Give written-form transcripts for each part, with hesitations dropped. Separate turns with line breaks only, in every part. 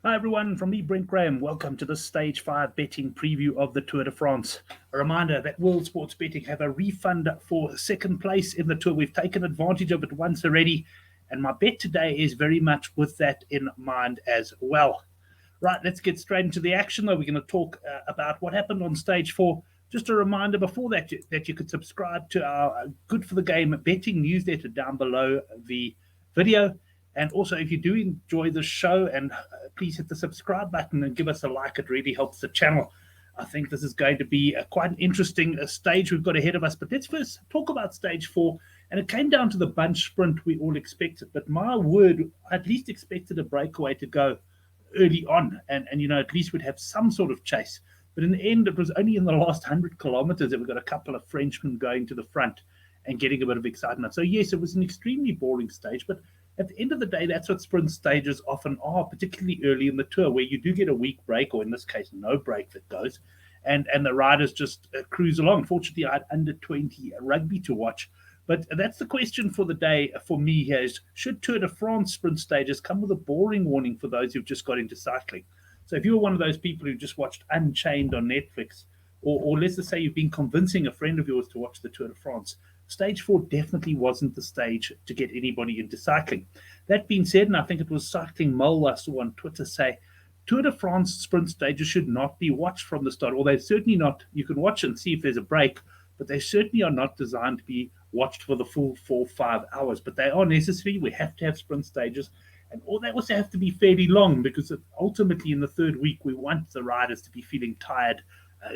Hi everyone, from me, Brent Graham. Welcome to the Stage 5 betting preview of the Tour de France. A reminder that World Sports Betting have a refund for second place in the Tour. We've taken advantage of it once already, and my bet today is very much with that in mind as well. Right, let's get straight into the action, though. We're going to talk about what happened on Stage 4. Just a reminder before that you could subscribe to our Good for the Game betting newsletter down below the video. And also, if you do enjoy the show, and please hit the subscribe button and give us a like. It really helps the channel. I think this is going to be quite an interesting stage we've got ahead of us. But let's first talk about Stage 4. And it came down to the bunch sprint we all expected. But my word, I at least expected a breakaway to go early on, and at least we'd have some sort of chase. But in the end, it was only in the last 100 kilometers that we got a couple of Frenchmen going to the front and getting a bit of excitement. So yes, it was an extremely boring stage, but at the end of the day, that's what sprint stages often are, particularly early in the Tour, where you do get a week break, or in this case, no break that goes, and the riders just cruise along. Fortunately, I had under 20 rugby to watch. But that's the question for the day for me here is, should Tour de France sprint stages come with a boring warning for those who've just got into cycling? So if you're one of those people who just watched Unchained on Netflix, or let's just say you've been convincing a friend of yours to watch the Tour de France, Stage 4 definitely wasn't the stage to get anybody into cycling. That being said, and I think it was Cycling Mole I saw on Twitter say, Tour de France sprint stages should not be watched from the start, or they're certainly not. You can watch and see if there's a break, but they certainly are not designed to be watched for the full 4 or 5 hours. But they are necessary. We have to have sprint stages, and all they also have to be fairly long, because ultimately in the third week we want the riders to be feeling tired.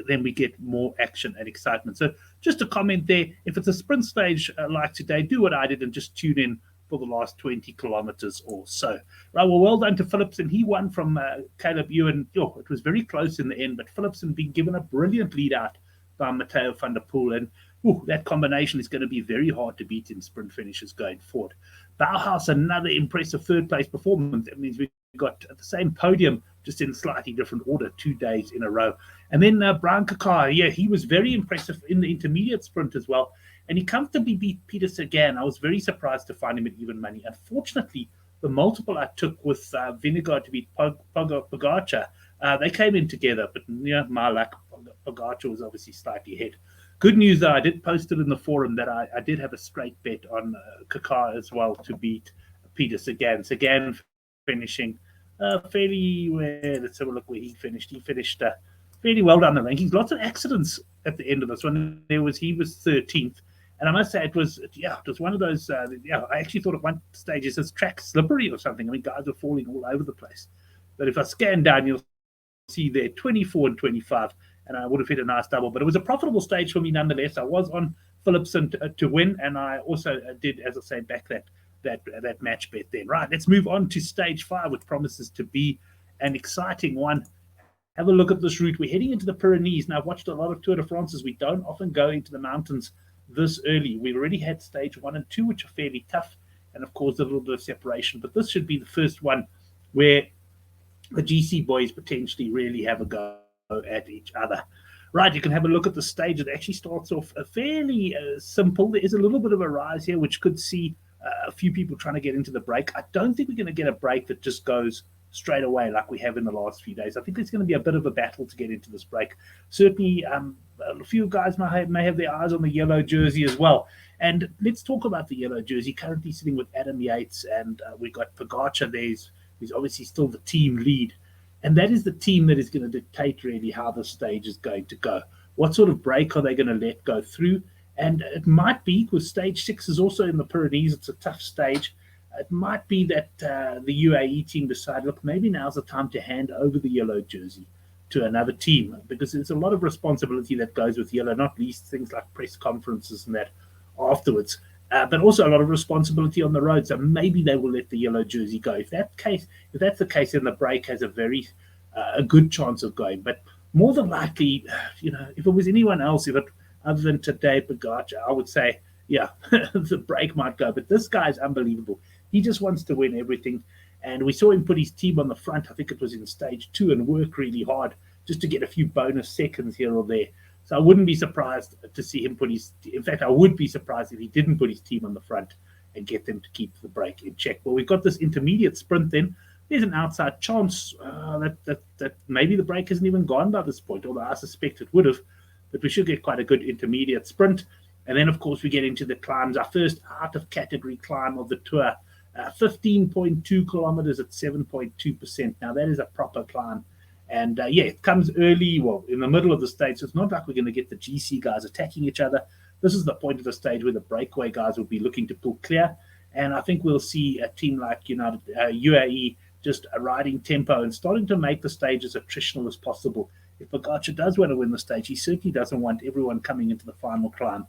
Then we get more action and excitement. So just a comment there. If it's a sprint stage like today, do what I did and just tune in for the last 20 kilometers or so. Right, well done to Philipsen. He won from Caleb Ewan. It was very close in the end, but Philipsen being given a brilliant lead out by Matteo van der Poel. And that combination is going to be very hard to beat in sprint finishes going forward. Bauhaus, another impressive third place performance. That means we got the same podium, just in slightly different order, 2 days in a row. And then Brian Kakar, he was very impressive in the intermediate sprint as well. And he comfortably beat Peter Sagan. I was very surprised to find him at even money. Unfortunately, the multiple I took with Vinegar to beat Pogacar, they came in together. But my luck, Pogacar was obviously slightly ahead. Good news, though, I did post it in the forum that I did have a straight bet on Kakar as well to beat Peter Sagan. Sagan finishing fairly well. Let's have a look where he finished. He finished fairly well down the rankings. Lots of accidents at the end of this one. He was 13th. And I must say, it was one of those. I actually thought at one stage it says track slippery or something. I mean, guys were falling all over the place. But if I scan down, you'll see there 24 and 25, and I would have hit a nice double. But it was a profitable stage for me nonetheless. I was on Philipsen to win, and I also did, as I say, back that match bet then. Right, let's move on to stage 5, which promises to be an exciting one. Have a look at this route. We're heading into the Pyrenees. Now, I've watched a lot of Tour de France's. We don't often go into the mountains this early. We already had stage 1 and 2, which are fairly tough, and of course a little bit of separation. But this should be the first one where the GC boys potentially really have a go at each other. Right, you can have a look at the stage. It actually starts off fairly simple. There is a little bit of a rise here, which could see a few people trying to get into the break. I don't think we're going to get a break that just goes straight away like we have in the last few days. I think there's going to be a bit of a battle to get into this break. Certainly, a few guys may have their eyes on the yellow jersey as well. And let's talk about the yellow jersey. Currently sitting with Adam Yates, and we've got Pogacar there, who's obviously still the team lead. And that is the team that is going to dictate really how the stage is going to go. What sort of break are they going to let go through? And it might be, because stage 6 is also in the Pyrenees, it's a tough stage. It might be that the UAE team decide, look, maybe now's the time to hand over the yellow jersey to another team, because there's a lot of responsibility that goes with yellow, not least things like press conferences and that afterwards, but also a lot of responsibility on the road. So maybe they will let the yellow jersey go. If that's the case, then the break has a good chance of going. But more than likely, if it was anyone else, other than Tadej Pogacar, I would say, the break might go. But this guy's unbelievable. He just wants to win everything. And we saw him put his team on the front, I think it was in stage 2, and work really hard just to get a few bonus seconds here or there. So I wouldn't be surprised to see him in fact, I would be surprised if he didn't put his team on the front and get them to keep the break in check. Well, we've got this intermediate sprint then. there's an outside chance that maybe the break hasn't even gone by this point, although I suspect it would have. But we should get quite a good intermediate sprint. And then, of course, we get into the climbs, our first out of category climb of the tour, 15.2 kilometers at 7.2%. Now, that is a proper climb. And yeah, it comes early, well, in the middle of the stage. So it's not like we're going to get the GC guys attacking each other. This is the point of the stage where the breakaway guys will be looking to pull clear. And I think we'll see a team like UAE just riding tempo and starting to make the stage as attritional as possible. If Pogacar does want to win the stage, he certainly doesn't want everyone coming into the final climb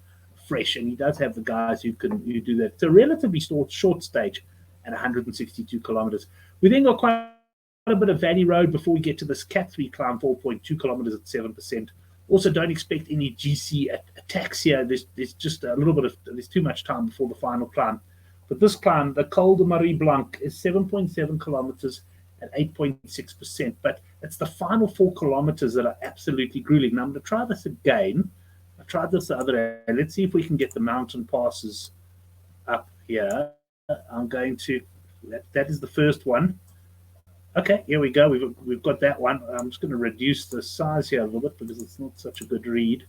fresh, and he does have the guys who do that. It's a relatively short stage at 162 kilometers. We then got quite a bit of valley road before we get to this Cat 3 climb, 4.2 kilometers at 7%. Also, don't expect any GC attacks here. There's just a little bit of, there's too much time before the final climb. But this climb, the Col de Marie Blanc, is 7.7 kilometers at 8.6%. But it's the final 4 kilometers that are absolutely grueling. Now, I'm going to try this again. I tried this the other day. Let's see if we can get the mountain passes up here. I'm going to, that is the first one. Okay, here we go. We've got that one. I'm just going to reduce the size here a little bit because it's not such a good read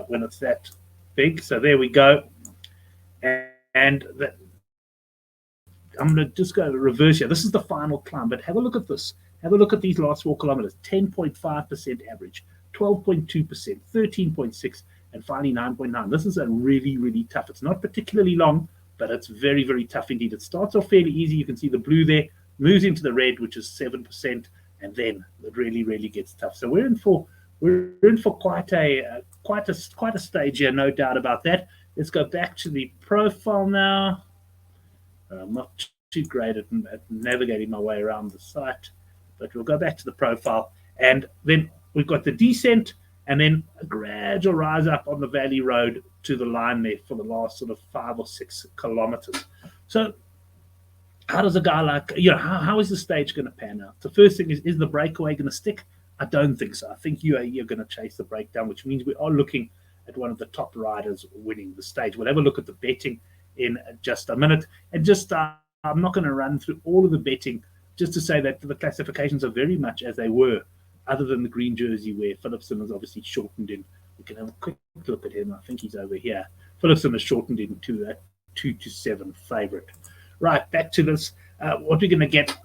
when it's that big. So there we go. And that, I'm going to just go reverse here. This is the final climb, but have a look at this. Have a look at these last 4 kilometers. 10.5% average, 12.2%, 13.6%, and finally 9.9%. This is a really, really tough. It's not particularly long, but it's very, very tough indeed. It starts off fairly easy. You can see the blue there, moves into the red, which is 7%, and then it really, really gets tough. So we're in for quite a stage here, no doubt about that. Let's go back to the profile now. I'm not too great at navigating my way around the site, but we'll go back to the profile, and then we've got the descent, and then a gradual rise up on the valley road to the line there for the last sort of 5 or 6 kilometers. So how does a guy like, how is the stage going to pan out? The first thing is the breakaway going to stick? I don't think so. I think UAE are going to chase the breakdown, which means we are looking at one of the top riders winning the stage. We'll have a look at the betting in just a minute. And just, I'm not going to run through all of the betting, just to say that the classifications are very much as they were, other than the green jersey where Philipsen is obviously shortened in. We can have a quick look at him. I think he's over here. Philipsen is shortened into a 2-7 favorite. Right, back to this. What we're going to get,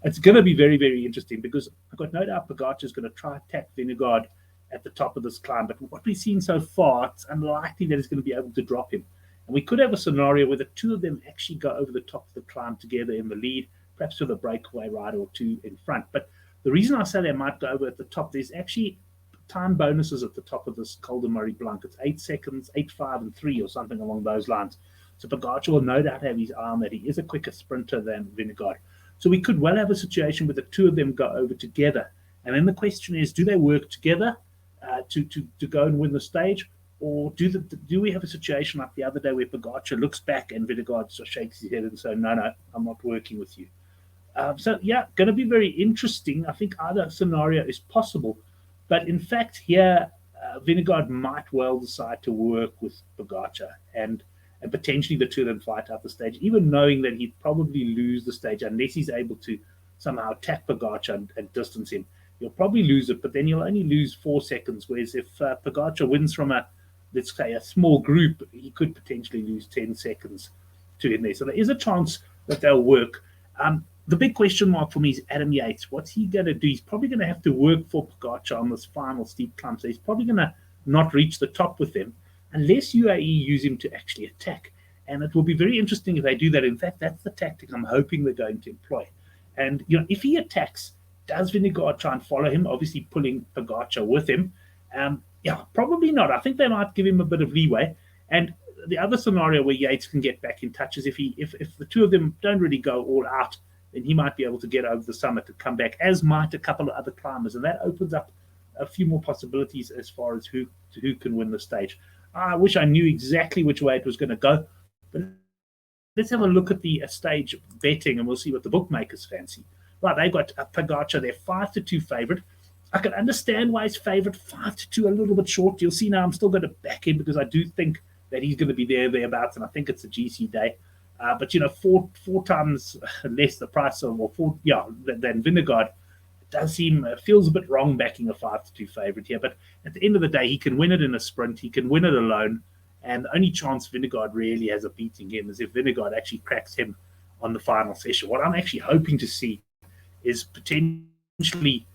it's going to be very, very interesting because I've got no doubt Pogacar is going to try attack Vingegaard at the top of this climb. But what we've seen so far, it's unlikely that he's going to be able to drop him. And we could have a scenario where the two of them actually go over the top of the climb together in the lead, perhaps with a breakaway rider or two in front. But the reason I say they might go over at the top, there's actually time bonuses at the top of this Col de Marie Blanc. It's 8 seconds, 8, 5, and 3 or something along those lines. So Pogacar will no doubt have his eye on that. He is a quicker sprinter than Vingegaard. So we could well have a situation where the two of them go over together. And then the question is, do they work together to go and win the stage? Or do we have a situation like the other day where Pogacar looks back and Vingegaard shakes his head and says, no, I'm not working with you. So, yeah, going to be very interesting. I think either scenario is possible. But in fact, here, Vingegaard might well decide to work with Pogacar and potentially the two of them fight out the stage, even knowing that he'd probably lose the stage unless he's able to somehow attack Pogacar and distance him. He'll probably lose it, but then he'll only lose 4 seconds, whereas if Pogacar wins from let's say, a small group, he could potentially lose 10 seconds to him there. So there is a chance that they'll work. The big question mark for me is Adam Yates. What's he going to do? He's probably going to have to work for Pogacar on this final steep climb. So he's probably going to not reach the top with them unless UAE use him to actually attack. And it will be very interesting if they do that. In fact, that's the tactic I'm hoping they're going to employ. And if he attacks, does Vingegaard try and follow him, obviously pulling Pogacar with him? Yeah, probably not. I think they might give him a bit of leeway. And the other scenario where Yates can get back in touch is if the two of them don't really go all out, then he might be able to get over the summit and come back, as might a couple of other climbers. And that opens up a few more possibilities as far as who can win the stage. I wish I knew exactly which way it was going to go. But let's have a look at the stage betting and we'll see what the bookmakers fancy. Right, they've got Pogacar, they're 5-2 favorite. I can understand why he's favourite 5-2, a little bit short. You'll see now I'm still going to back him because I do think that he's going to be thereabouts, and I think it's a GC day. But four times less the price of, or four, yeah, than Vingegaard. It does seem feels a bit wrong backing a 5-2 favorite here. But at the end of the day, he can win it in a sprint. He can win it alone. And the only chance Vingegaard really has of beating him is if Vingegaard actually cracks him on the final session. What I'm actually hoping to see is potentially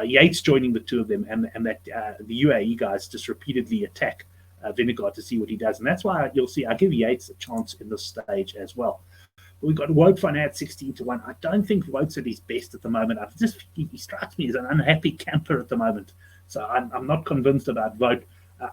Yates joining the two of them, and that the UAE guys just repeatedly attack Vingegaard to see what he does. And that's why you'll see I give Yates a chance in this stage as well. We've got Wout van Aert 16-1. I don't think Wout's at his best at the moment. He strikes me as an unhappy camper at the moment. So I'm not convinced about Wout.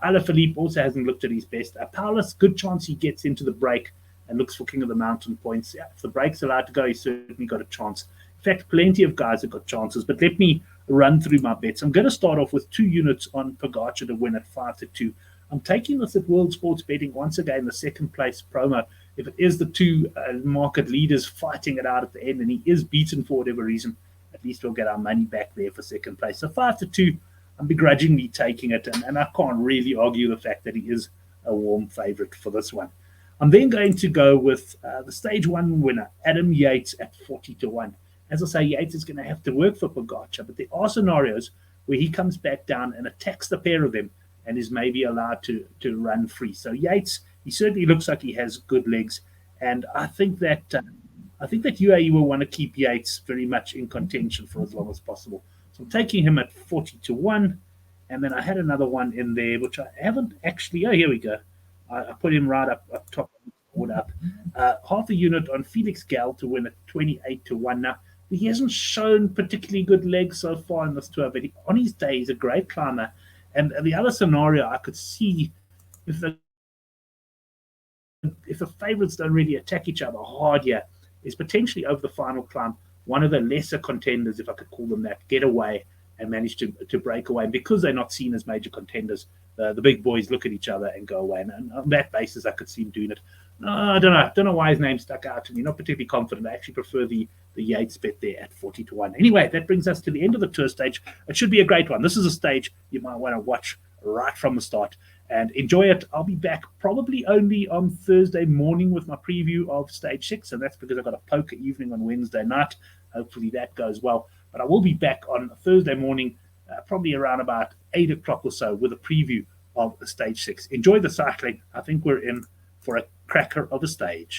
Alaphilippe also hasn't looked at his best. Paulus, good chance he gets into the break and looks for King of the Mountain points. Yeah, if the break's allowed to go, he's certainly got a chance. In fact, plenty of guys have got chances. But let me run through my bets. I'm going to start off with 2 units on Pogacar to win at 5-2. I'm taking this at World Sports Betting once again, the second place promo. If it is the two market leaders fighting it out at the end, and he is beaten for whatever reason, at least we'll get our money back there for second place. So 5-2, I'm begrudgingly taking it, and I can't really argue the fact that he is a warm favourite for this one. I'm then going to go with the stage 1 winner, Adam Yates, at 40-1. As I say, Yates is going to have to work for Pogacar, but there are scenarios where he comes back down and attacks the pair of them and is maybe allowed to run free. So Yates, he certainly looks like he has good legs, and I think that UAE will want to keep Yates very much in contention for as long as possible. So I'm taking him at 40-1, and then I had another one in there which I haven't actually. Oh, here we go. I put him right up top, up half a unit on Felix Gall to win at 28-1. Now he hasn't shown particularly good legs so far in this tour, but on his day he's a great climber. And the other scenario I could see if the favourites don't really attack each other hard here is potentially over the final climb, one of the lesser contenders, if I could call them that, get away and manage to break away. And because they're not seen as major contenders, the big boys look at each other and go away. And on that basis, I could see him doing it. I don't know why his name stuck out to me. Not particularly confident. I actually prefer the Yates bet there at 40-1. Anyway, that brings us to the end of the tour stage. It should be a great one. This is a stage you might want to watch right from the start and enjoy it. I'll be back probably only on Thursday morning with my preview of stage 6, and that's because I've got a poker evening on Wednesday night. Hopefully that goes well. But I will be back on Thursday morning, probably around about 8 o'clock or so, with a preview of stage 6. Enjoy the cycling. I think we're in for a cracker of a stage.